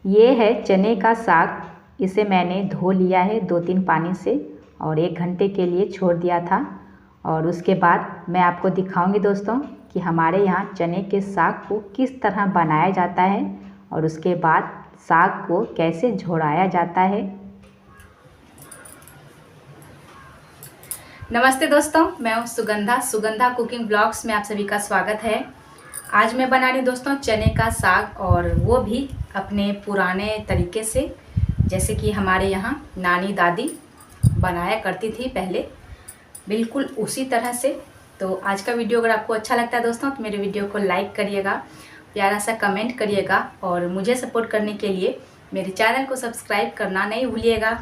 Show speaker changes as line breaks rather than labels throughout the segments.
ये है चने का साग। इसे मैंने धो लिया है 2-3 पानी से और 1 घंटे के लिए छोड़ दिया था। और उसके बाद मैं आपको दिखाऊंगी दोस्तों कि हमारे यहाँ चने के साग को किस तरह बनाया जाता है और उसके बाद साग को कैसे झोड़ाया जाता है। नमस्ते दोस्तों, मैं हूँ सुगंधा कुकिंग ब्लॉग्स में आप सभी का स्वागत है। आज मैं बना रही हूँ दोस्तों चने का साग, और वो भी अपने पुराने तरीके से, जैसे कि हमारे यहाँ नानी दादी बनाया करती थी पहले, बिल्कुल उसी तरह से। तो आज का वीडियो अगर आपको अच्छा लगता है दोस्तों तो मेरे वीडियो को लाइक करिएगा, प्यारा सा कमेंट करिएगा और मुझे सपोर्ट करने के लिए मेरे चैनल को सब्सक्राइब करना नहीं भूलिएगा।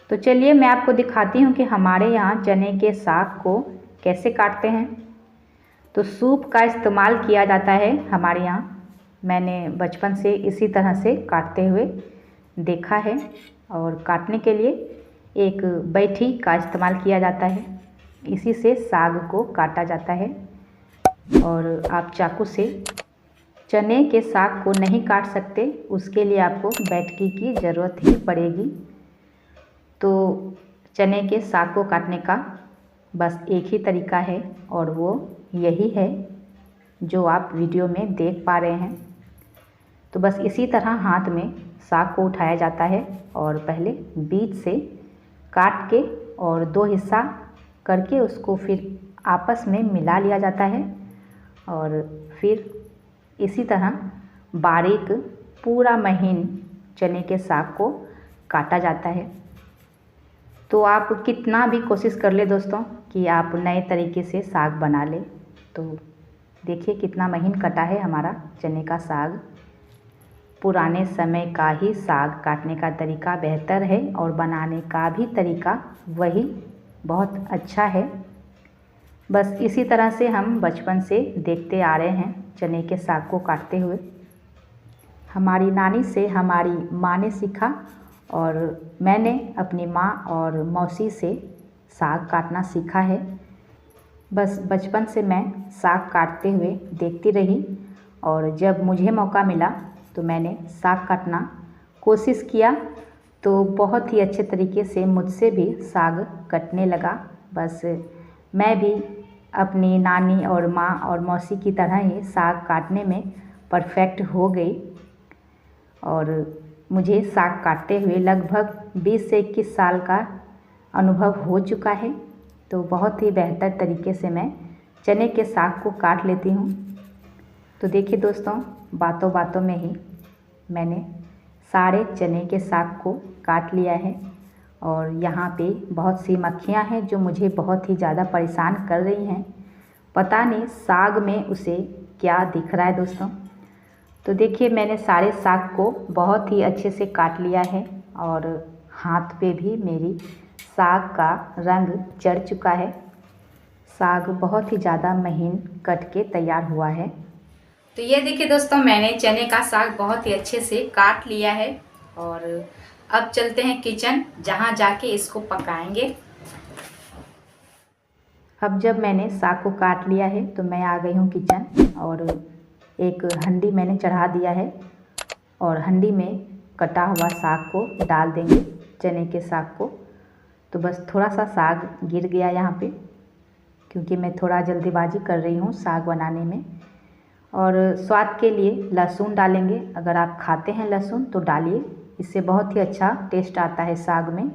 तो चलिए मैं आपको दिखाती हूँ कि हमारे यहाँ चने के साग को कैसे काटते हैं। तो सूप का इस्तेमाल किया जाता है हमारे यहाँ। मैंने बचपन से इसी तरह से काटते हुए देखा है। और काटने के लिए एक बैठी का इस्तेमाल किया जाता है, इसी से साग को काटा जाता है। और आप चाकू से चने के साग को नहीं काट सकते, उसके लिए आपको बैठकी की ज़रूरत ही पड़ेगी। तो चने के साग को काटने का बस एक ही तरीका है और वो यही है जो आप वीडियो में देख पा रहे हैं। तो बस इसी तरह हाथ में साग को उठाया जाता है और पहले बीच से काट के और 2 हिस्सा करके उसको फिर आपस में मिला लिया जाता है। और फिर इसी तरह बारीक पूरा महीन चने के साग को काटा जाता है। तो आप कितना भी कोशिश कर ले दोस्तों कि आप नए तरीके से साग बना ले, तो देखिए कितना महीन कटा है हमारा चने का साग। पुराने समय का ही साग काटने का तरीका बेहतर है और बनाने का भी तरीका वही बहुत अच्छा है। बस इसी तरह से हम बचपन से देखते आ रहे हैं चने के साग को काटते हुए। हमारी नानी से हमारी माँ ने सीखा और मैंने अपनी माँ और मौसी से साग काटना सीखा है। बस बचपन से मैं साग काटते हुए देखती रही और जब मुझे मौका मिला तो मैंने साग काटना कोशिश किया, तो बहुत ही अच्छे तरीके से मुझसे भी साग कटने लगा। बस मैं भी अपनी नानी और माँ और मौसी की तरह ही साग काटने में परफेक्ट हो गई। और मुझे साग काटते हुए लगभग 20 से 21 साल का अनुभव हो चुका है। तो बहुत ही बेहतर तरीके से मैं चने के साग को काट लेती हूँ। तो देखिए दोस्तों, बातों बातों में ही मैंने सारे चने के साग को काट लिया है। और यहाँ पे बहुत सी मक्खियाँ हैं जो मुझे बहुत ही ज़्यादा परेशान कर रही हैं। पता नहीं साग में उसे क्या दिख रहा है दोस्तों। तो देखिए मैंने सारे साग को बहुत ही अच्छे से काट लिया है और हाथ पे भी मेरी साग का रंग चढ़ चुका है। साग बहुत ही ज़्यादा महीन कट के तैयार हुआ है। तो ये देखिए दोस्तों, मैंने चने का साग बहुत ही अच्छे से काट लिया है और अब चलते हैं किचन, जहाँ जाके इसको पकाएंगे। अब जब मैंने साग को काट लिया है तो मैं आ गई हूँ किचन और एक हंडी मैंने चढ़ा दिया है और हंडी में कटा हुआ साग को डाल देंगे, चने के साग को। तो बस थोड़ा सा साग गिर गया यहाँ पे, क्योंकि मैं थोड़ा जल्दीबाजी कर रही हूँ साग बनाने में। और स्वाद के लिए लहसुन डालेंगे। अगर आप खाते हैं लहसुन तो डालिए, इससे बहुत ही अच्छा टेस्ट आता है साग में।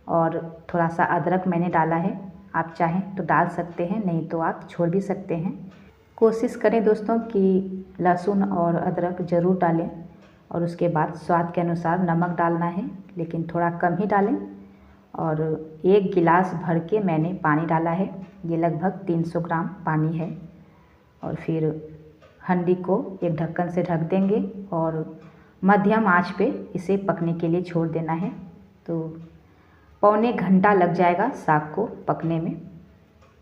और थोड़ा सा अदरक मैंने डाला है, आप चाहें तो डाल सकते हैं, नहीं तो आप छोड़ भी सकते हैं। कोशिश करें दोस्तों कि लहसुन और अदरक ज़रूर डालें। और उसके बाद स्वाद के अनुसार नमक डालना है, लेकिन थोड़ा कम ही डालें। और 1 गिलास भर के मैंने पानी डाला है, ये लगभग 300 ग्राम पानी है। और फिर हंडी को एक ढक्कन से ढक देंगे और मध्यम आंच पे इसे पकने के लिए छोड़ देना है। तो पौने घंटा लग जाएगा साग को पकने में,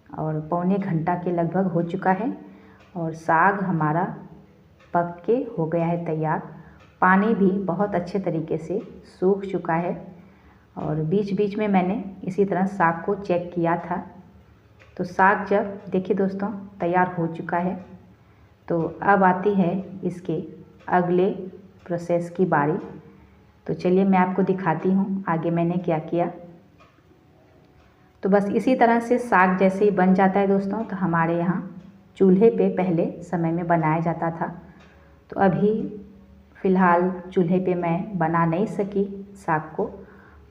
और पौने घंटा के लगभग हो चुका है और साग हमारा पक के हो गया है तैयार। पानी भी बहुत अच्छे तरीके से सूख चुका है और बीच बीच में मैंने इसी तरह साग को चेक किया था। तो साग जब देखिए दोस्तों तैयार हो चुका है, तो अब आती है इसके अगले प्रोसेस की बारी। तो चलिए मैं आपको दिखाती हूँ आगे मैंने क्या किया। तो बस इसी तरह से साग जैसे ही बन जाता है दोस्तों, तो हमारे यहाँ चूल्हे पे पहले समय में बनाया जाता था। तो अभी फ़िलहाल चूल्हे पे मैं बना नहीं सकी साग को।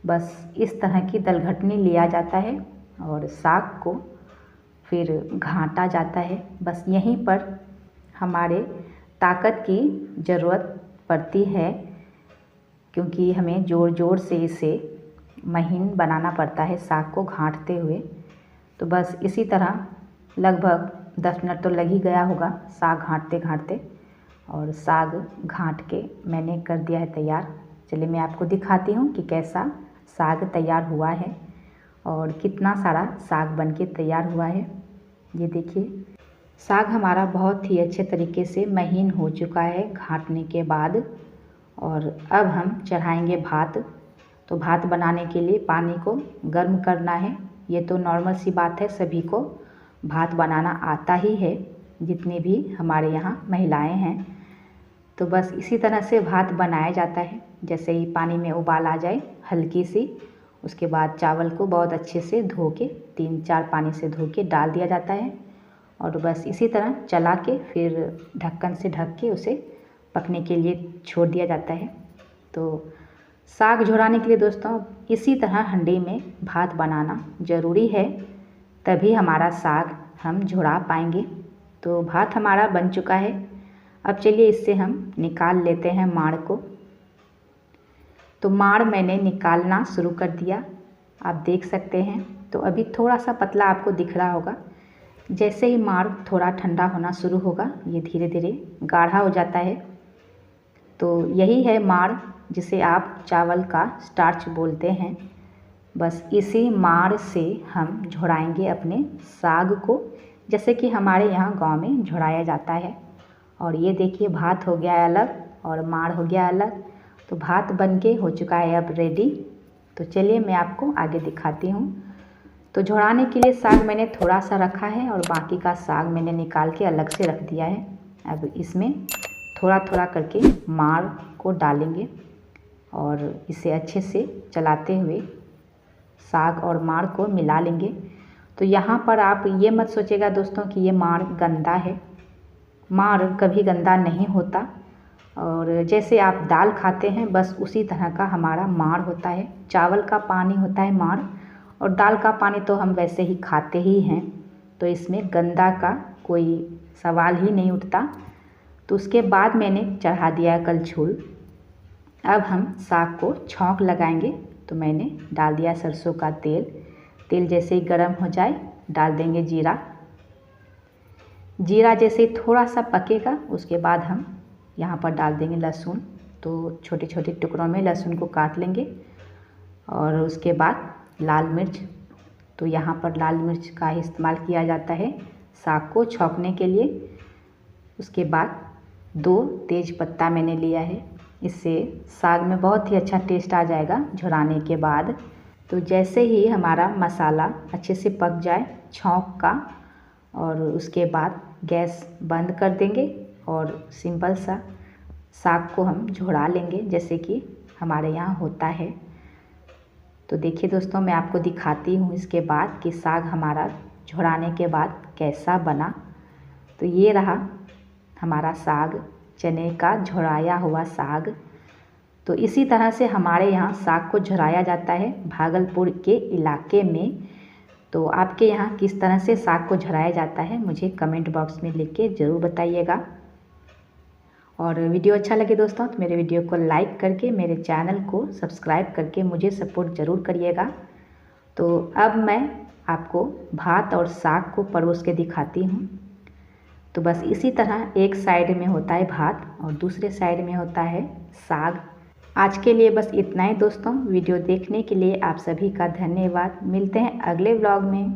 बस इस तरह की दलघटनी लिया जाता है और साग को फिर घाटा जाता है। बस यहीं पर हमारे ताकत की ज़रूरत पड़ती है, क्योंकि हमें ज़ोर ज़ोर से इसे महीन बनाना पड़ता है साग को घाटते हुए। तो बस इसी तरह लगभग 10 मिनट तो लग ही गया होगा साग घाटते घाटते, और साग घाट के मैंने कर दिया है तैयार। चलिए मैं आपको दिखाती हूँ कि कैसा साग तैयार हुआ है और कितना सारा साग बनके तैयार हुआ है। ये देखिए साग हमारा बहुत ही अच्छे तरीके से महीन हो चुका है घाटने के बाद। और अब हम चढ़ाएंगे भात। तो भात बनाने के लिए पानी को गर्म करना है। ये तो नॉर्मल सी बात है, सभी को भात बनाना आता ही है, जितने भी हमारे यहाँ महिलाएं हैं। तो बस इसी तरह से भात बनाया जाता है। जैसे ही पानी में उबाल आ जाए हल्की सी, उसके बाद चावल को बहुत अच्छे से धो के 3-4 पानी से धो के डाल दिया जाता है और बस इसी तरह चला के फिर ढक्कन से ढक के उसे पकने के लिए छोड़ दिया जाता है। तो साग झोराने के लिए दोस्तों इसी तरह हंडी में भात बनाना ज़रूरी है, तभी हमारा साग हम झोरा पाएंगे। तो भात हमारा बन चुका है। अब चलिए इससे हम निकाल लेते हैं माड़ को। तो माड़ मैंने निकालना शुरू कर दिया, आप देख सकते हैं। तो अभी थोड़ा सा पतला आपको दिख रहा होगा। जैसे ही माड़ थोड़ा ठंडा होना शुरू होगा, ये धीरे धीरे गाढ़ा हो जाता है। तो यही है माड़, जिसे आप चावल का स्टार्च बोलते हैं। बस इसी माड़ से हम झोराएंगे अपने साग को, जैसे कि हमारे यहाँ गांव में झोराया जाता है। और ये देखिए भात हो गया है अलग और माड़ हो गया अलग। तो भात बनके हो चुका है अब रेडी। तो चलिए मैं आपको आगे दिखाती हूँ। तो झोराने के लिए साग मैंने थोड़ा सा रखा है और बाकी का साग मैंने निकाल के अलग से रख दिया है। अब इसमें थोड़ा थोड़ा करके माड़ को डालेंगे और इसे अच्छे से चलाते हुए साग और माड़ को मिला लेंगे। तो यहाँ पर आप ये मत सोचिएगा दोस्तों कि ये माड़ गंदा है। माड़ कभी गंदा नहीं होता, और जैसे आप दाल खाते हैं बस उसी तरह का हमारा माड़ होता है। चावल का पानी होता है माड़, और दाल का पानी तो हम वैसे ही खाते ही हैं। तो इसमें गंदा का कोई सवाल ही नहीं उठता। तो उसके बाद मैंने चढ़ा दिया है कलछुल। अब हम साग को छौंक लगाएंगे। तो मैंने डाल दिया सरसों का तेल। तेल जैसे ही गर्म हो जाए डाल देंगे जीरा। जीरा जैसे थोड़ा सा पकेगा उसके बाद हम यहाँ पर डाल देंगे लहसुन। तो छोटे छोटे टुकड़ों में लहसुन को काट लेंगे। और उसके बाद लाल मिर्च। तो यहाँ पर लाल मिर्च का ही इस्तेमाल किया जाता है साग को छौंकने के लिए। उसके बाद 2 तेज पत्ता मैंने लिया है, इससे साग में बहुत ही अच्छा टेस्ट आ जाएगा झोराने के बाद। तो जैसे ही हमारा मसाला अच्छे से पक जाए छौंक का, और उसके बाद गैस बंद कर देंगे और सिंपल सा साग को हम झोरा लेंगे, जैसे कि हमारे यहाँ होता है। तो देखिए दोस्तों मैं आपको दिखाती हूँ इसके बाद कि साग हमारा झोराने के बाद कैसा बना। तो ये रहा हमारा साग, चने का झोराया हुआ साग। तो इसी तरह से हमारे यहाँ साग को झोराया जाता है भागलपुर के इलाके में। तो आपके यहाँ किस तरह से साग को झोराया जाता है मुझे कमेंट बॉक्स में लिख के ज़रूर बताइएगा। और वीडियो अच्छा लगे दोस्तों तो मेरे वीडियो को लाइक करके मेरे चैनल को सब्सक्राइब करके मुझे सपोर्ट ज़रूर करिएगा। तो अब मैं आपको भात और साग को परोस के दिखाती हूँ। तो बस इसी तरह एक साइड में होता है भात और दूसरे साइड में होता है साग। आज के लिए बस इतना ही दोस्तों। वीडियो देखने के लिए आप सभी का धन्यवाद। मिलते हैं अगले व्लॉग में।